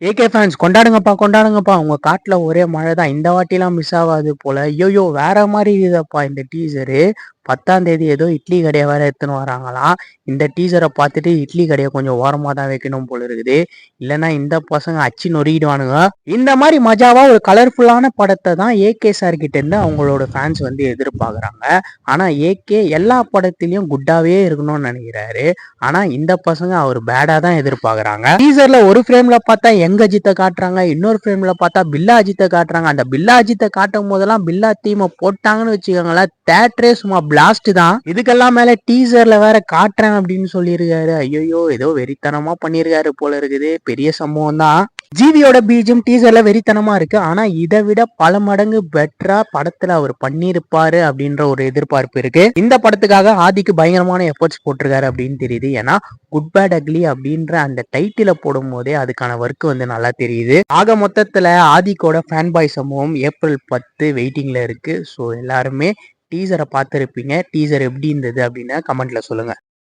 AK fans கொண்டாடுங்கப்பா. உங்க காட்டுல ஒரே மழை தான். இந்த வாட்டிலாம் மிஸ் ஆகாது போல. ஐயோ வேற மாதிரி இருக்குதப்பா இந்த டீசரு. 10ஆம் தேதி ஏதோ இட்லி கடையை வேற எடுத்துன்னு வராங்களாம். இந்த டீசரை பார்த்துட்டு இட்லி கடையை கொஞ்சம் ஓரமா தான் வைக்கணும் போல இருக்குது. இல்லைன்னா இந்த பசங்க அச்சு நொறுக்கிடுவானுங்க. இந்த மாதிரி மஜாவா ஒரு கலர்ஃபுல்லான படத்தை தான் ஏகே சார் கிட்ட இருந்து அவங்களோட ஃபேன்ஸ் வந்து எதிர்பார்க்குறாங்க. ஆனா ஏகே எல்லா படத்திலயும் குட்டாவே இருக்கணும்னு நினைக்கிறாரு. ஆனா இந்த பசங்க அவர் பேடா தான் எதிர்பார்க்குறாங்க. டீசர்ல ஒரு ஃப்ரேம்ல பார்த்தா எங்க அஜித்தை காட்டுறாங்க, இன்னொரு ஃப்ரேம்ல பார்த்தா பில்லா அஜித்தை காட்டுறாங்க. அந்த பில்லா அஜித்தை காட்டும் போதெல்லாம் பில்லா தீமை போட்டாங்கன்னு வச்சுக்கோங்களேன், தேட்டரே சும்மா பிளாஸ்ட் தான். இதுக்கெல்லாம் மேல டீசர்ல வேற காட்டுறேன் அப்படின்னு சொல்லியிருக்காரு. ஐயோ ஏதோ வெறித்தனமா பண்ணியிருக்காரு போல இருக்குது. பெரிய சம்பவம் தான். ஜிவியோட பீஜம் டீசர்ல வெறித்தனமா இருக்கு. ஆனா இதை விட பல மடங்கு பெட்டரா படத்துல அவர் பண்ணியிருப்பாரு அப்படின்ற ஒரு எதிர்பார்ப்பு இருக்கு. இந்த படத்துக்காக ஆதிக்கு பயங்கரமான எஃபர்ட்ஸ் போட்டிருக்காரு அப்படின்னு தெரியுது. ஏன்னா குட் பேட் அக்லி அப்படின்ற அந்த டைட்டில போடும் போதே அதுக்கான ஒர்க் வந்து நல்லா தெரியுது. ஆக மொத்தத்துல ஆதிக்கோட ஃபேன் பாய் சம்பவம் ஏப்ரல் 10 வெயிட்டிங்ல இருக்கு. ஸோ எல்லாருமே டீசரை பார்த்துருப்பீங்க. டீசர் எப்படி இருந்தது அப்படின்னு கமெண்ட்ல சொல்லுங்க.